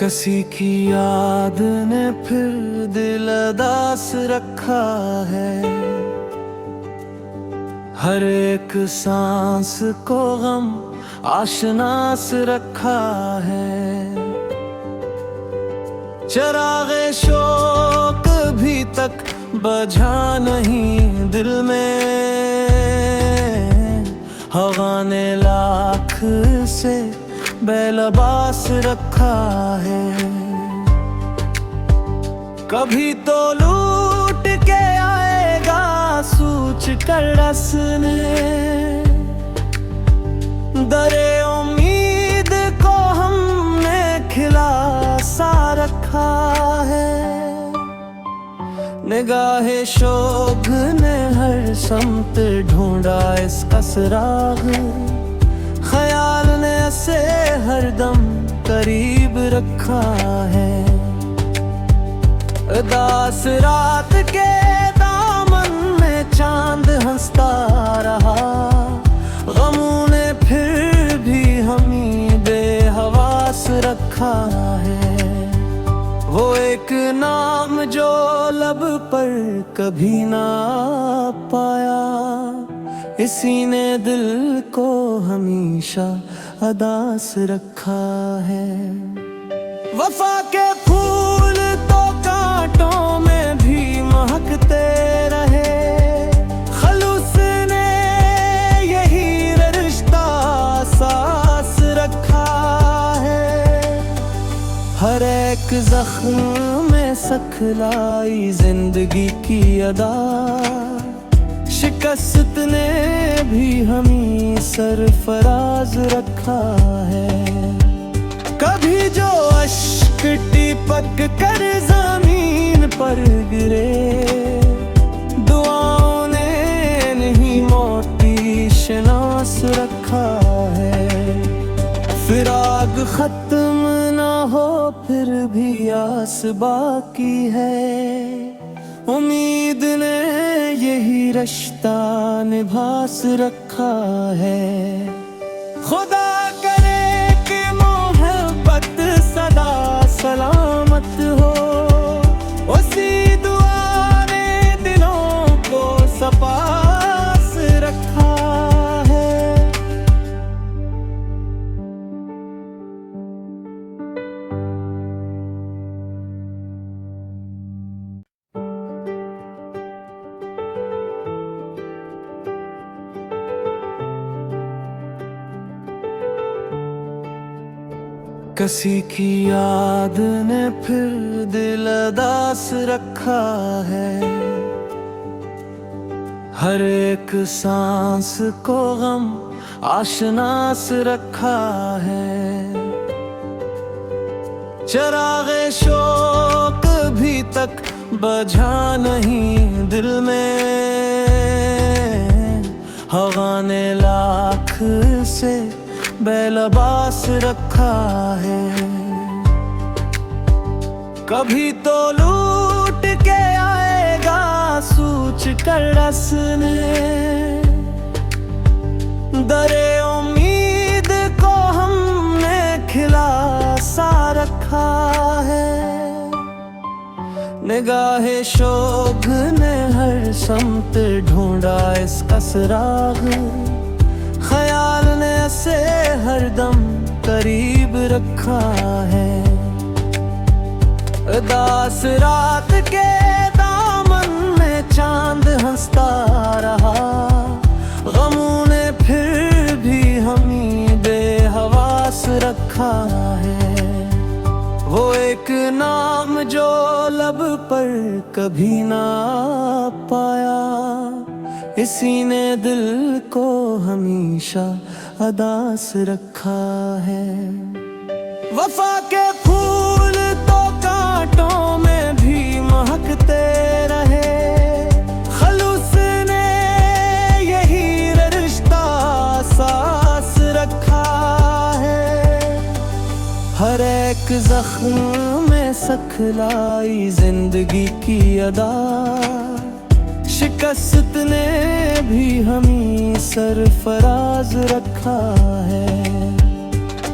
किसी की याद ने फिर दिल अदास रखा है। हर एक सांस को गम आशनास रखा है। चरागे शौक भी तक बझा नहीं दिल में। हवा ने लाख से बेलबास रखा है। कभी तो लूट के आएगा सूझ कर रसने। दरे उम्मीद को हमने खिला सा रखा है। निगाहे शोभ ने हर समत ढूंढा इसका सुराग। ख्याल ने ऐसे हरदम करीब रखा है। उदास रात के दामन में चांद हंसता रहा। गमों ने फिर भी हमें बेहवास रखा है। वो एक नाम जो लब पर कभी ना पाया, इसी ने दिल को हमेशा अदास रखा है। वफा के फूल तो कांटों में भी महकते रहे। खलूस ने यही रिश्ता सास रखा है। हर एक जख्म में सखलाई जिंदगी की अदा। शिकस्त ने भी हमें सरफराज रखा है। कभी जो अश्क टिपक कर जमीन पर गिरे, दुआओं ने नहीं मोती शनास रखा है। फिराक खत्म ना हो फिर भी आस बाकी है। उम्मीद ने यही रिश्ता निभास रखा है। खुदा करे कि मोहब्बत सदा सलामत हो। उसी दुआ ने दिलों को सपास रखा है। किसी की याद ने फिर दिल अदास रखा है। हर एक सांस को गम आशनास रखा है। चरागे शौक भी तक बझा नहीं दिल में। हवा ने लाख से बेलबास रखा है। कभी तो लूट के आएगा सूझ कर रसने। दरे उम्मीद को हमने खिला सा रखा है। निगाहे शोभ ने हर समत ढूंढा इसका सुराग। ख्याल ने ऐसे हरदम करीब रखा है। उदास रात के दामन में चांद हंसता रहा। गमों ने फिर भी हमें बेहवास रखा है। वो एक नाम जो लब पर कभी ना पाया, इसी ने दिल को हमेशा अदास रखा है। वफा के फूल तो कांटों में भी महकते रहे। खलूस ने यही रिश्ता सास रखा है। हर एक जख्म में सखलाई जिंदगी की अदा। शिकस्त ने भी हमें सरफराज रखा है।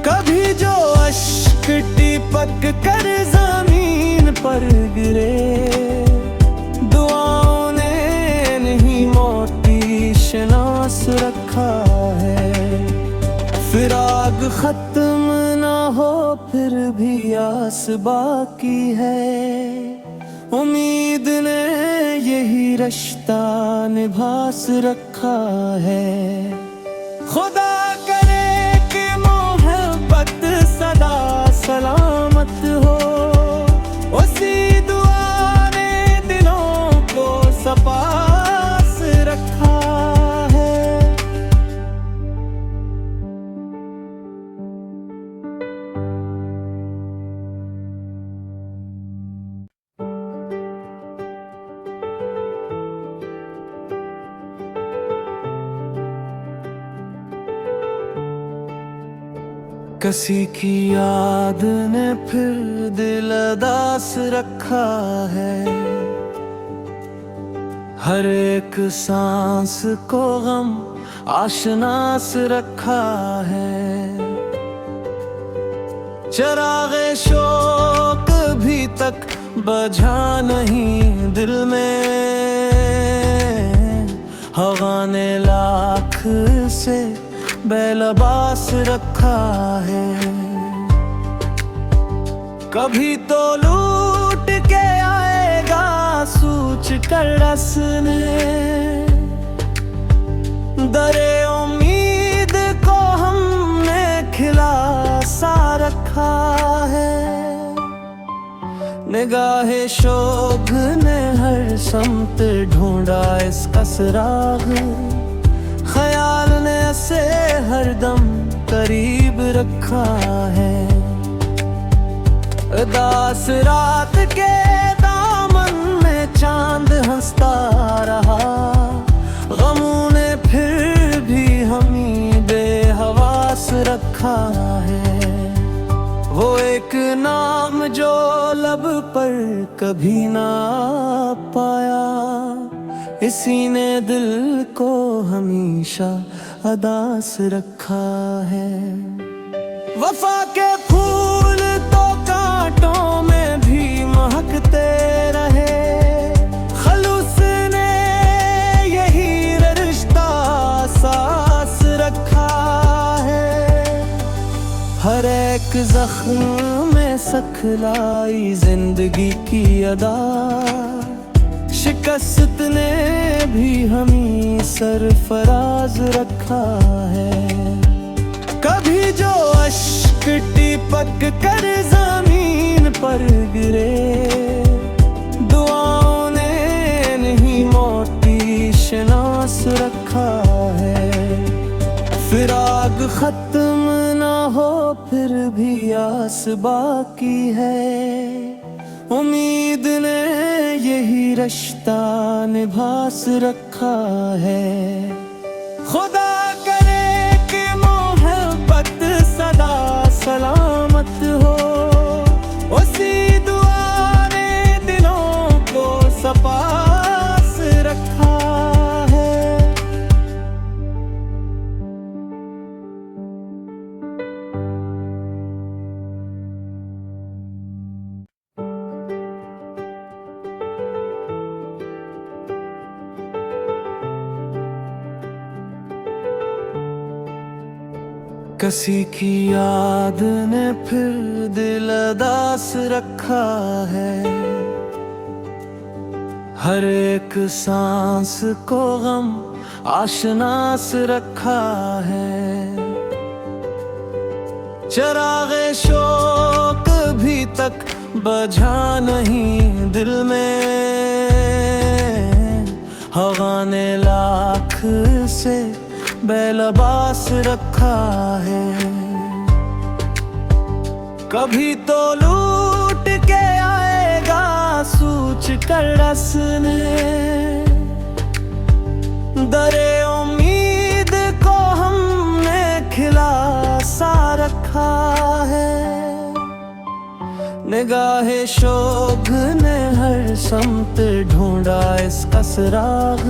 कभी जो अश्क टिपक कर जमीन पर गिरे, दुआओं ने नहीं मोती शनास रखा है। फिराक खत्म ना हो फिर भी आस बाकी है, उम्मीद ने यही रिश्ता निभास रखा है। खुदा करे कि मोहब्बत सदा सलामत हो, उसी दुआ ने दिलों को सपास रखा है। किसी की याद ने फिर दिल उदास रखा है, हर एक सांस को गम आशनास रखा है। चिरागे शौक भी तक बुझा नहीं दिल में, हवा ने लाख से बेलबास रखा है। कभी तो लूट के आएगा सूझ कर रसने, दरे उम्मीद को हमने खिला सा रखा है। निगाहे शोक ने हर समत ढूंढा इसका सुराग, ख्याल ने से हरदम करीब रखा है। उदास रात के दामन में चांद हंसता रहा, गमों ने फिर भी हमें बेहवास रखा है। वो एक नाम जो लब पर कभी ना पाया, इसी ने दिल को हमेशा उदास रखा है। वफा के फूल तो कांटों में भी महकते रहे, खलूस ने यही रिश्ता सास रखा है। हर एक जख्म में सखलाई जिंदगी की अदा, शिकस्त ने भी हमें सरफराज रखा है। कभी जो अश्क टिपक कर जमीन पर गिरे, दुआओं ने नहीं मोती शनास रखा है। फिराक खत्म ना हो फिर भी आस बाकी है, उम्मीद ने यही रिश्ता निभास रखा है। खुदा करे कि मोहब्बत सदा सलामत हो, उसी दुआ ने दिलों को सपास रखा है। किसी की याद ने फिर दिल उदास रखा है, हर एक सांस को गम आशनास रखा है। चिरागे शौक भी तक बुझा नहीं दिल में, हवा ने लाख से बेलबास रखा है। कभी तो लूट के आएगा सूझ कर रसने, दरे उम्मीद को हमने खिला सा रखा है। निगाहे शोक ने हर समत ढूंढा इसका सुराग,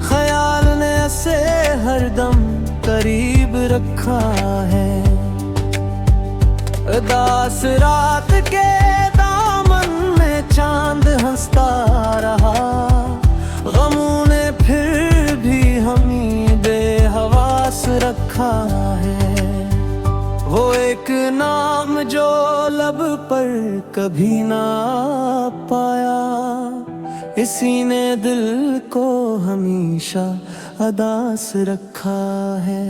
ख्याल ने से हरदम करीब रखा है। उदास रात के दामन में चांद हंसता रहा, गमों ने फिर भी हमें बेहवास रखा है। वो एक नाम जो लब पर कभी ना पाया, इसी ने दिल को हमेशा उदास रखा है।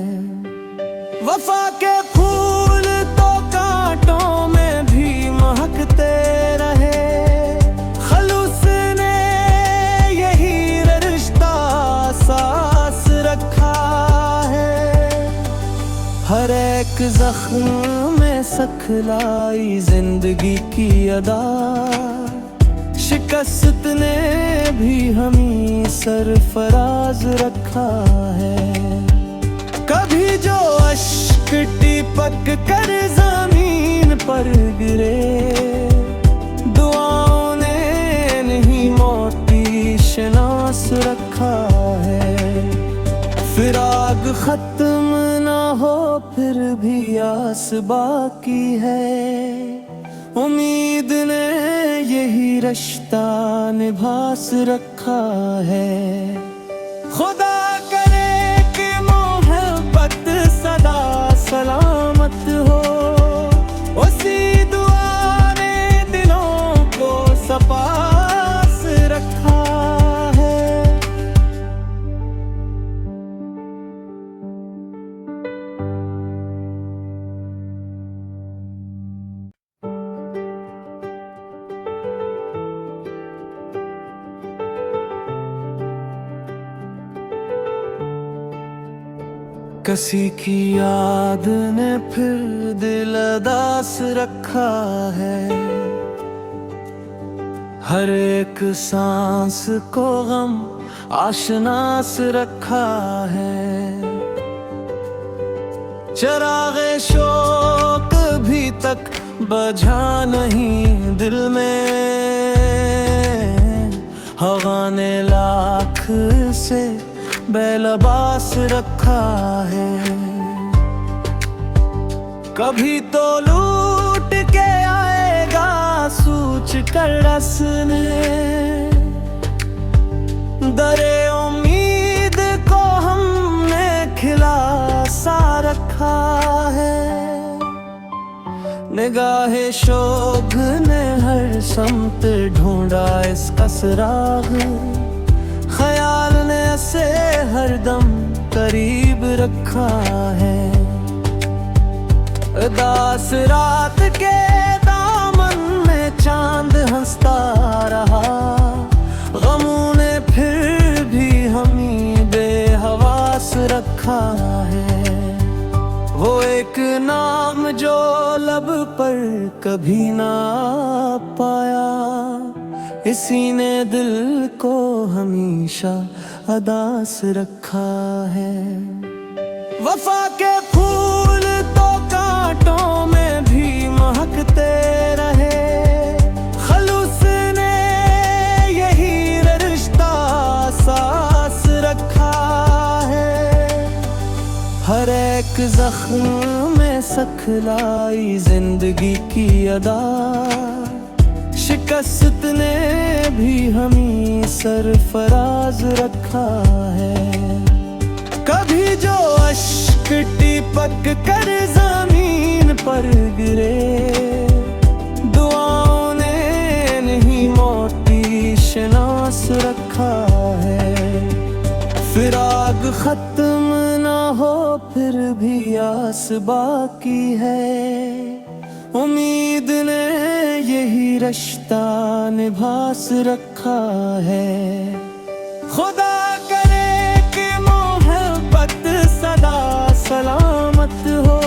वफा के फूल तो कांटों में भी महकते रहे, खलूस ने यही रिश्ता सास रखा है। हर एक जख्म में सखलाई जिंदगी की अदा, शिकस्त ने भी हमें सरफराज रखा है। कभी जो अश्क टिपक कर जमीन पर गिरे, दुआओं ने नहीं मोती शनास रखा है। फिराक खत्म ना हो फिर भी आस बाकी है, उम्मीद ने यही रिश्ता निभास रखा है। खुदा करे कि मोहब्बत सदा सलामत हो, उसी दुआ ने दिलों को सपास रखा है। किसी की याद ने फिर दिल उदास रखा है, हर एक सांस को गम आशनास रखा है। चिरागे शौक भी तक बुझा नहीं दिल में, हवा ने लाख से बेलबास रखा है। कभी तो लूट के आएगा सूझ कर रसने, दरे उम्मीद को हमने खिला सा रखा है। निगाहे शोभ ने हर समत ढूंढा इसका सुराग, ख्याल ने ऐसे हरदम करीब रखा है। उदास रात के दामन में चांद हंसता रहा, गमों ने फिर भी हमें बेहवास रखा है। वो एक नाम जो लब पर कभी ना पाया, इसी ने दिल को हमेशा उदास रखा है। वफा के फूल तो कांटों में भी महकते रहे, खलूस ने यही रिश्ता सास रखा है। हर एक जख्म में सखलाई जिंदगी की अदा, शिकस्त ने भी हमें सरफराज रखा है। कभी जो अश्क टिपक कर जमीन पर गिरे, दुआओं ने नहीं मोती शनास रखा है। फिराक खत्म ना हो फिर भी आस बाकी है, उम्मीद ने यही रिश्ता निभास रखा है। खुदा करे कि मोहब्बत सदा सलामत हो,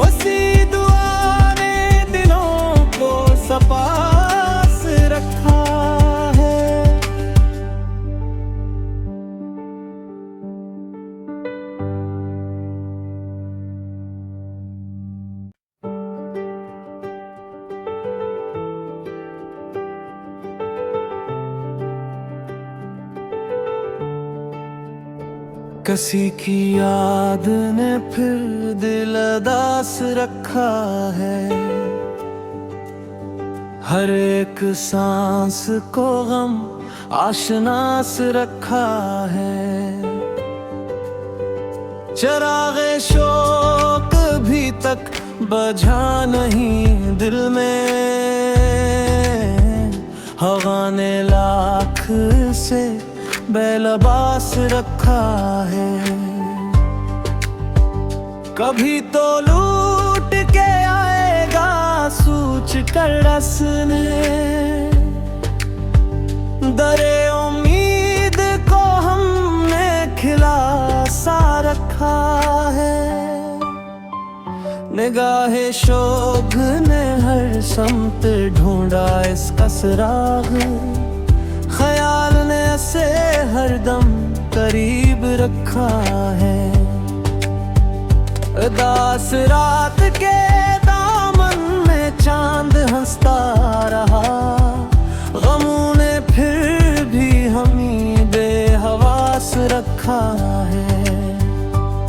उसी दुआ ने दिलों को सपास रखा है। किसी की याद ने फिर दिल उदास रखा है। हर एक सांस को गम आशनास रखा है। चिरागे शौक भी तक बुझा नहीं दिल में, हवा ने लाख से बेलबास रखा है। कभी तो लूट के आएगा सूझ कर रसने, दरे उम्मीद को हमने खिला सा रखा है। निगाहे शोभ ने हर समत ढूंढा इसका सुराग, ख्याल ने ऐसे हरदम करीब रखा है। उदास रात के दामन में चांद हंसता रहा, गमों ने फिर भी हमें बेहवास रखा है।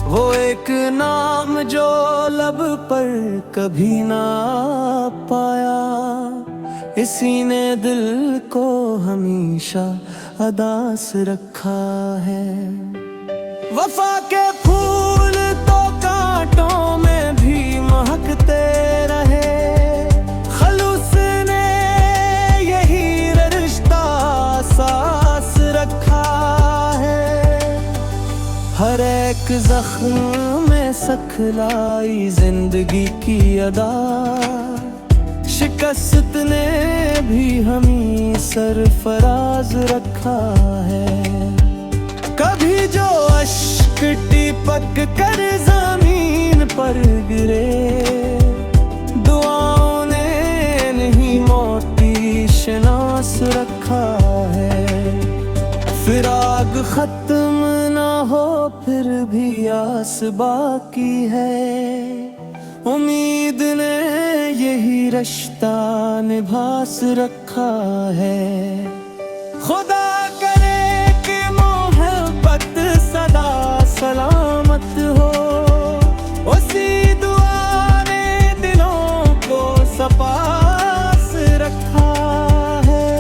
वो एक नाम जो लब पर कभी ना पाया, इसी ने दिल को हमेशा उदास रखा है। वफा के फूल तो कांटों में भी महकते रहे, खलूस ने यही रिश्ता सास रखा है। हर एक जख्म में सखलाई जिंदगी की अदा, शिकस्त ने भी हमें सरफराज रखा है। कभी जो अश्क टिपक कर जमीन पर गिरे, दुआओं ने नहीं मोती शनास रखा है। फिराक खत्म ना हो फिर भी आस बाकी है, उम्मीद ने यही रिश्ता निभास रखा है। खुदा करे कि मोहब्बत सदा सलामत हो, उसी दुआ ने दिलों को सपास रखा है।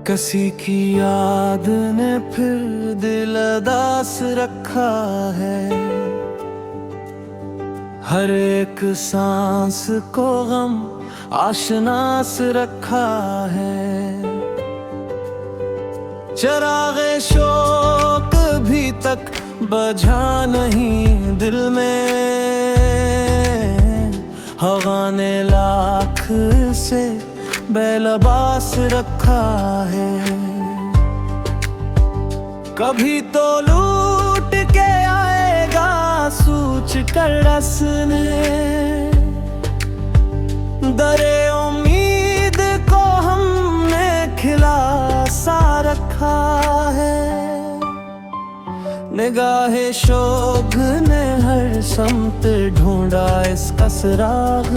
किसी की याद ने फिर दिल उदास रखा है। हर एक सांस को गम आशनास रखा है। चिरागे शौक भी तक बुझा नहीं दिल में, हवा ने लाख से बेलबास रखा है। कभी तो लूट के आएगा सूझ कर रसने, दरे उम्मीद को हमने खिला सा रखा है। निगाहे शोभ ने हर समत ढूंढा इसका सुराग,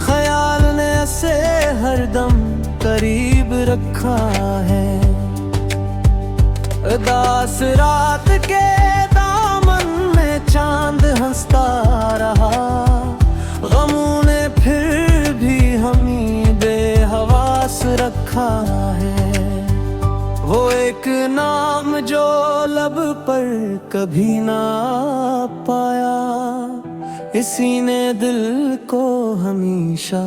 ख्याल ने ऐसे हरदम करीब रखा है। उदास रात के दामन में चांद हंसता रहा, गमों ने फिर भी हमें बेहवास रखा है। वो एक नाम जो लब पर कभी ना पाया, इसी ने दिल को हमेशा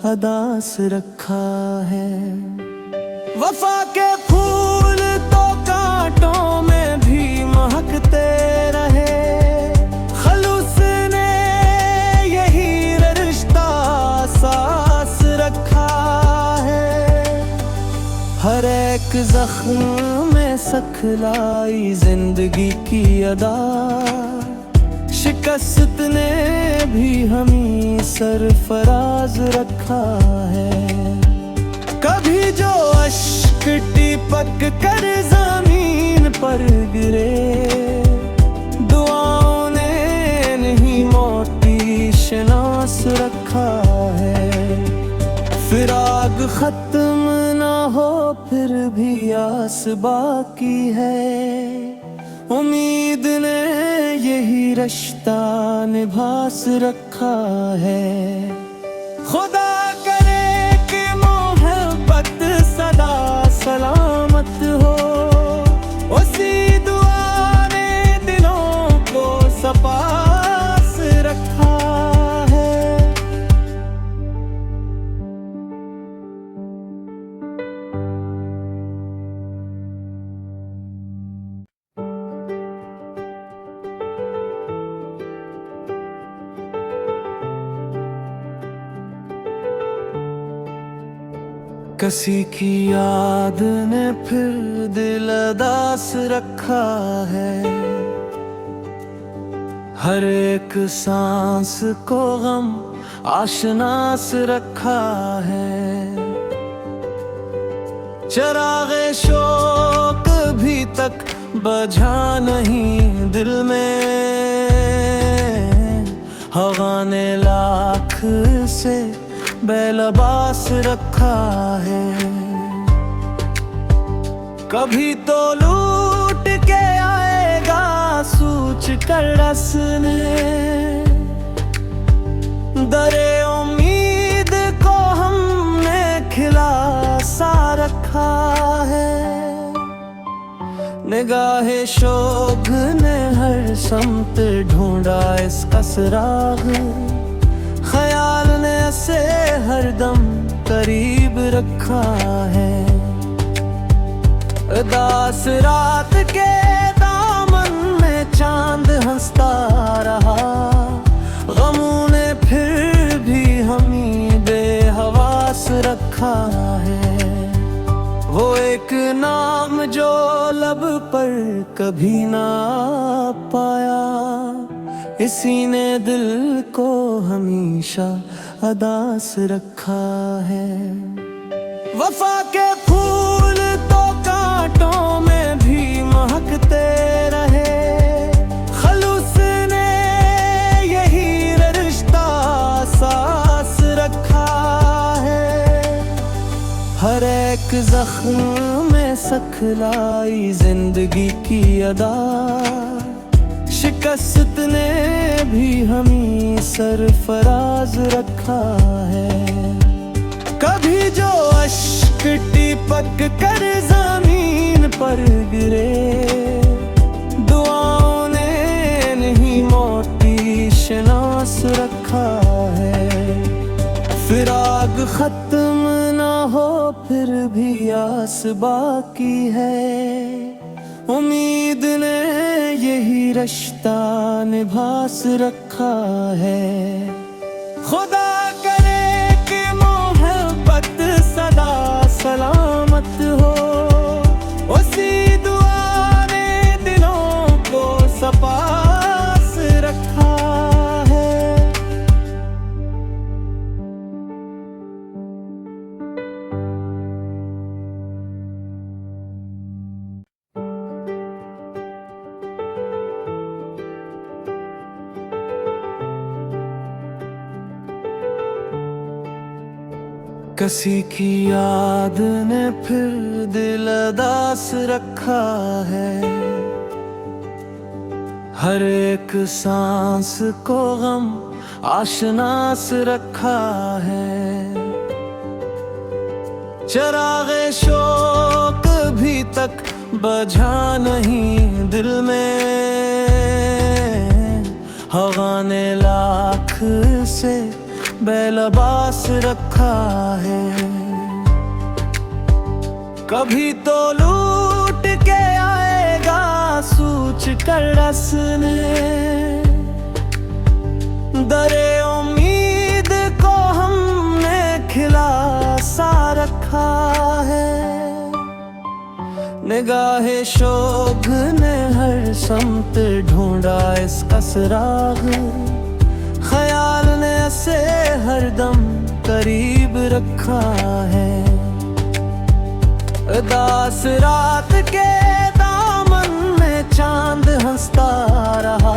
उदास रखा है। वफा के फूल तो कांटों में भी महकते रहे, खलूस ने यही रिश्ता सास रखा है। हर एक जख्म में सखलाई जिंदगी की अदा, शिकस्त ने भी हमें सरफराज रखा है। कभी जो अश्क टिपक टिपक कर जमीन पर गिरे, दुआओं ने नहीं मोती शनास रखा है। फिराक खत्म ना हो फिर भी आस बाकी है, उम्मीद ने यही रिश्ता निभास रखा है। खुदा करे कि मोहब्बत सदा सलामत हो, उसी दुआ ने दिलों को सपास रखा है। किसी की याद ने फिर दिल उदास रखा है, हर एक सांस को गम आशनास रखा है। चिरागे शौक भी तक बुझा नहीं दिल में, हवा ने लाख से बेलबास रखा है। कभी तो लूट के आएगा सूझ कर रसने, दरे उम्मीद को हमने खिला सा रखा है। निगाहे शोभ ने हर समत ढूंढा इसका सुराग, ख्याल ने से हरदम करीब रखा है। उदास रात के दामन में चांद हंसता रहा, गमों ने फिर भी हमें बेहवास रखा है। वो एक नाम जो लब पर कभी ना पाया, इसी ने दिल को हमेशा उदास रखा है। वफा के फूल तो कांटों में भी महकते रहे, खलूस ने यही रिश्ता सास रखा है। हर एक जख्म में सखलाई जिंदगी की अदा, शिकस्त ने भी हमें सरफराज रखा है। कभी जो अश्क टिपक कर जमीन पर गिरे, दुआओं ने नहीं मोती शनास रखा है। फिराक खत्म ना हो फिर भी आस बाकी है, उम्मीद ने यही रिश्ता निभास रखा है। खुदा करे कि मोहब्बत सदा सलामत हो, उसी दुआ ने दिलों को सपास रखा है। किसी की याद ने फिर दिल उदास रखा है, हर एक सांस को गम आशनास रखा है। चिरागे शौक भी तक बुझा नहीं दिल में, हवा ने लाख से बेलबास रखा है। कभी तो लूट के आएगा सूझ कर रसने, दरे उम्मीद को हमने खिला सा रखा है। निगाहे शोभ ने हर समत ढूंढा इसका सुराग, ख्याल ने से हरदम करीब रखा है। दास रात के दामन में चांद हंसता रहा,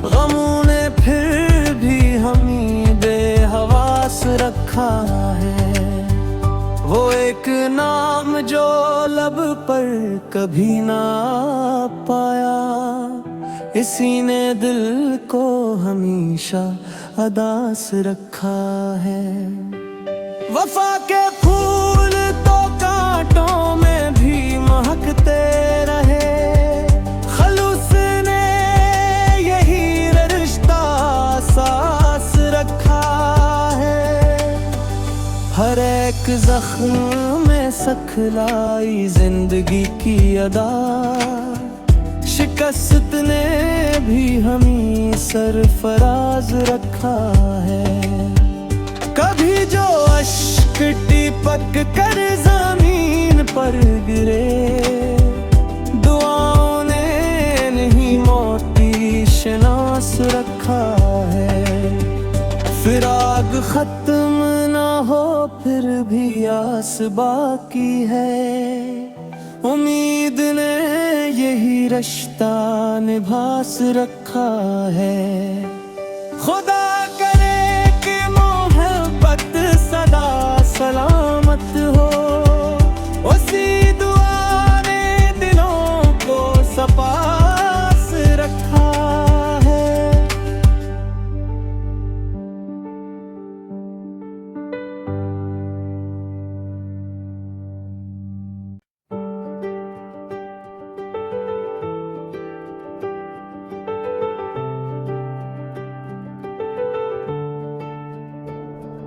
गमों ने फिर भी हमी बेहवास रखा है। वो एक नाम जो लब पर कभी ना पाया, इसी ने दिल को हमेशा अदास रखा है। वफा के फूल तो कांटों में भी महकते रहे, खलूस ने यही रिश्ता सास रखा है। हर एक जख्म में सखलाई जिंदगी की अदा, शिकस्त ने भी हमें सरफराज रखा है। कभी जो अश्क टिपक कर जमीन पर गिरे, दुआओं ने नहीं मोती शनास रखा है। फिराक खत्म ना हो फिर भी आस बाकी है, उम्मीद ने यही रिश्ता निभास रखा है। खुदा करे कि मोहब्बत सदा सलामत हो, उसी दुआ ने दिलों को सपास रखा है।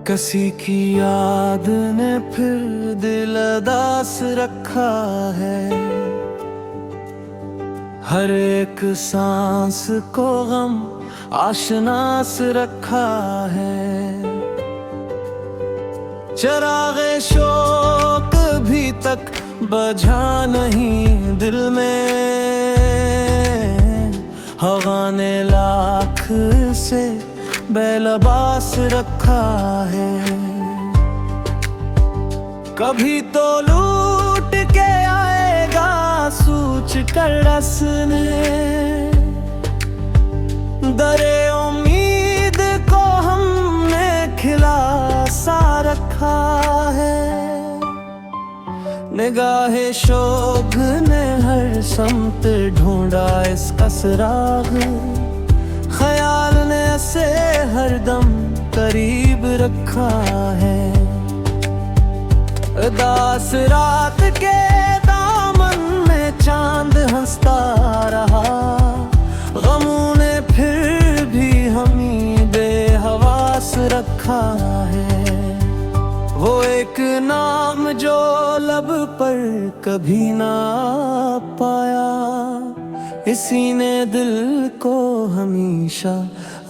किसी की याद ने फिर दिल उदास रखा है, हर एक सांस को गम आशनास रखा है। चिरागे शौक भी तक बुझा नहीं दिल में, हवा ने लाख से बेलबास रखा है। कभी तो लूट के आएगा सूझ कर रसने, दरे उम्मीद को हमने खिला सा रखा है। निगाहे शोक ने हर समत ढूंढा इसका सुराग, ख्याल ने से हरदम करीब रखा है। दास रात के दामन में चांद हंसता रहा, गमों ने फिर भी हमें बेहवास रखा है। वो एक नाम जो लब पर कभी ना पाया, इसी ने दिल को हमेशा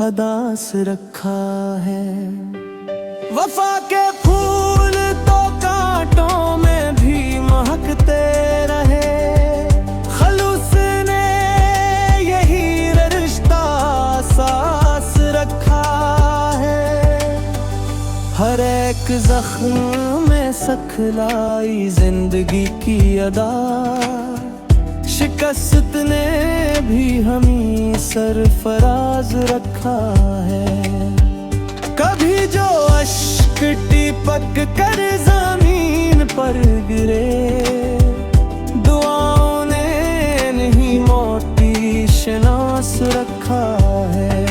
अदास रखा है। वफा के फूल तो कांटों में भी महकते रहे, खलूस ने यही रिश्ता सास रखा है। हर एक जख्म में सखलाई जिंदगी की अदा, शिकस्त ने भी हमें सरफराज रखा है। कभी जो अश्क टिपक कर जमीन पर गिरे, दुआओं ने नहीं मोती शनास रखा है।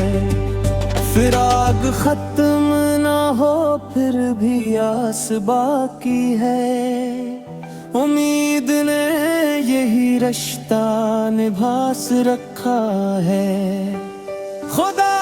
फिराक खत्म ना हो फिर भी आस बाकी है, उम्मीद ने यही रिश्ता निभास रखा है। खुदा